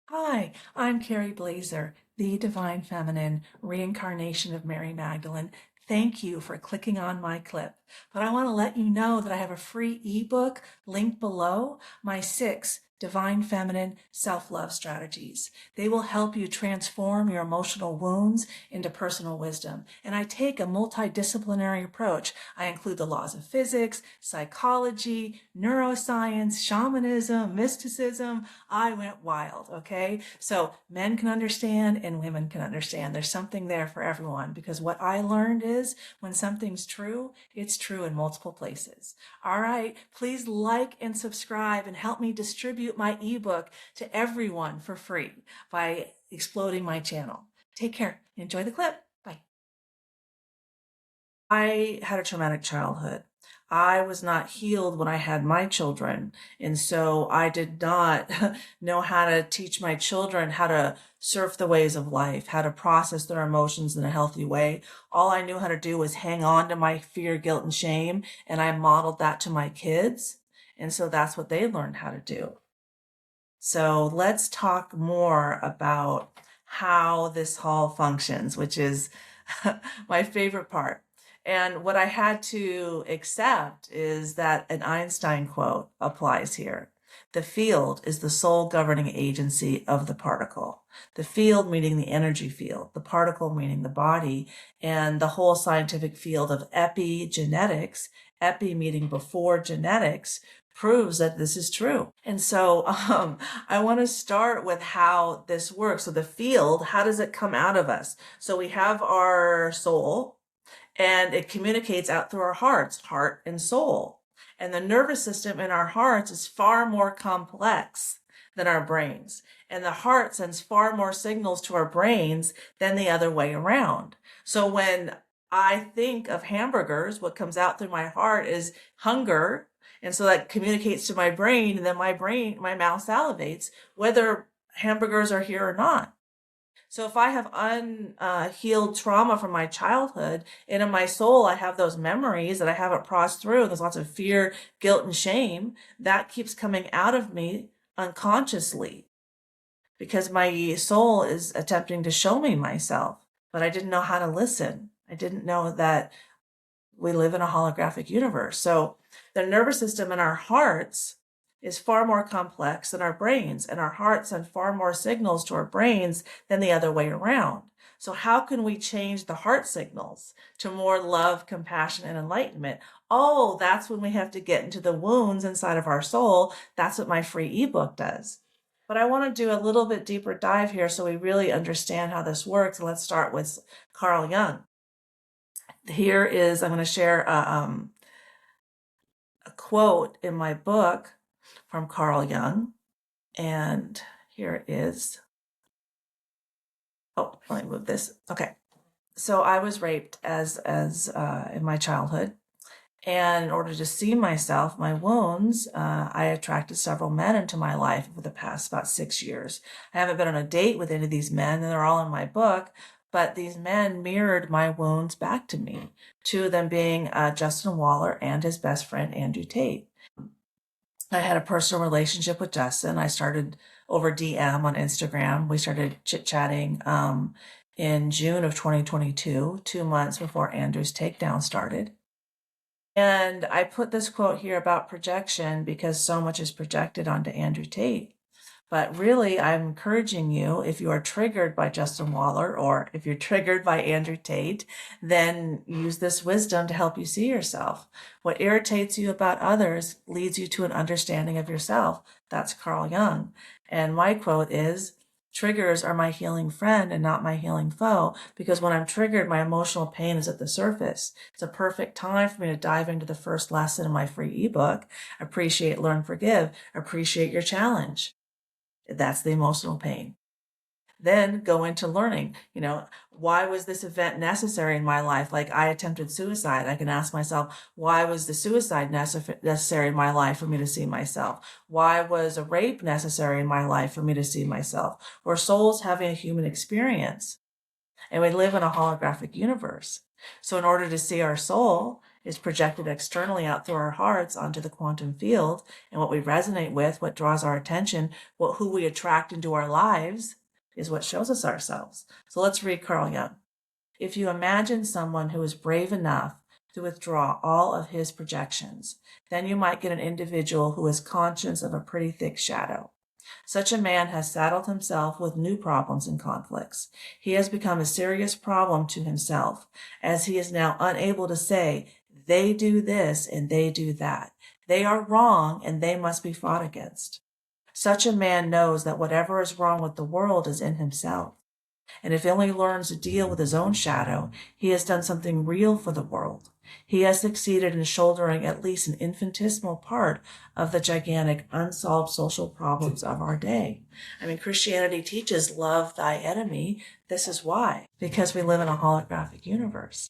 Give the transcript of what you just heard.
Hi, I'm Carrie Blazer, the Divine Feminine, reincarnation of Mary Magdalene. Thank you for clicking on my clip. But I want to let you know that I have a free ebook linked below, my 6 Divine Feminine Self-Love Strategies. They will help you transform your emotional wounds into personal wisdom. And I take a multidisciplinary approach. I include the laws of physics, psychology, neuroscience, shamanism, mysticism. I went wild, okay? So men can understand and women can understand. There's something there for everyone because what I learned is when something's true, it's true in multiple places. All right, please like and subscribe and help me distribute my ebook to everyone for free by exploding my channel. Take care. Enjoy the clip. Bye. I had a traumatic childhood. I was not healed when I had my children. And so I did not know how to teach my children how to surf the ways of life, how to process their emotions in a healthy way. All I knew how to do was hang on to my fear, guilt, and shame. And I modeled that to my kids. And so that's what they learned how to do. So let's talk more about how this all functions, which is my favorite part. And what I had to accept is that an Einstein quote applies here. The field is the sole governing agency of the particle. The field meaning the energy field, the particle meaning the body, and the whole scientific field of epigenetics, epi meaning before genetics, proves that this is true. And so I want to start with how this works. So the field, how does it come out of us? So we have our soul and it communicates out through our hearts, heart and soul. And the nervous system in our hearts is far more complex than our brains. And the heart sends far more signals to our brains than the other way around. So when I think of hamburgers, what comes out through my heart is hunger. And so that communicates to my brain, and then my mouth salivates, whether hamburgers are here or not. So if I have unhealed trauma from my childhood, and in my soul, I have those memories that I haven't processed through, there's lots of fear, guilt, and shame, that keeps coming out of me unconsciously because my soul is attempting to show me myself, but I didn't know how to listen. I didn't know that we live in a holographic universe. So the nervous system in our hearts is far more complex than our brains, and our hearts send far more signals to our brains than the other way around. So how can we change the heart signals to more love, compassion, and enlightenment? Oh, that's when we have to get into the wounds inside of our soul. That's what my free ebook does. But I want to do a little bit deeper dive here so we really understand how this works. And let's start with Carl Jung. Here is, I'm going to share a quote in my book from Carl Jung. And here it is. Oh, let me move this. Okay. So I was raped as in my childhood. And in order to see myself, my wounds, I attracted several men into my life over the past about 6 years. I haven't been on a date with any of these men, and they're all in my book, but these men mirrored my wounds back to me, 2 of them being Justin Waller and his best friend, Andrew Tate. I had a personal relationship with Justin. I started over DM on Instagram. We started chit-chatting in June of 2022, 2 months before Andrew's takedown started. And I put this quote here about projection because so much is projected onto Andrew Tate. But really, I'm encouraging you, if you are triggered by Justin Waller or if you're triggered by Andrew Tate, then use this wisdom to help you see yourself. What irritates you about others leads you to an understanding of yourself. That's Carl Jung. And my quote is, triggers are my healing friend and not my healing foe, because when I'm triggered, my emotional pain is at the surface. It's a perfect time for me to dive into the first lesson in my free ebook, Appreciate, Learn, Forgive. Appreciate your challenge. That's the emotional pain. Then go into learning, why was this event necessary in my life? Like I attempted suicide. I can ask myself, why was the suicide necessary in my life for me to see myself? Why was a rape necessary in my life for me to see myself? We're souls having a human experience, and we live in a holographic universe. So in order to see our soul, is projected externally out through our hearts onto the quantum field, and what we resonate with, what draws our attention, who we attract into our lives is what shows us ourselves. So let's read Carl Jung. If you imagine someone who is brave enough to withdraw all of his projections, then you might get an individual who is conscious of a pretty thick shadow. Such a man has saddled himself with new problems and conflicts. He has become a serious problem to himself, as he is now unable to say, they do this and they do that. They are wrong and they must be fought against. Such a man knows that whatever is wrong with the world is in himself. And if he only learns to deal with his own shadow, he has done something real for the world. He has succeeded in shouldering at least an infinitesimal part of the gigantic unsolved social problems of our day. I mean, Christianity teaches love thy enemy. This is why, because we live in a holographic universe.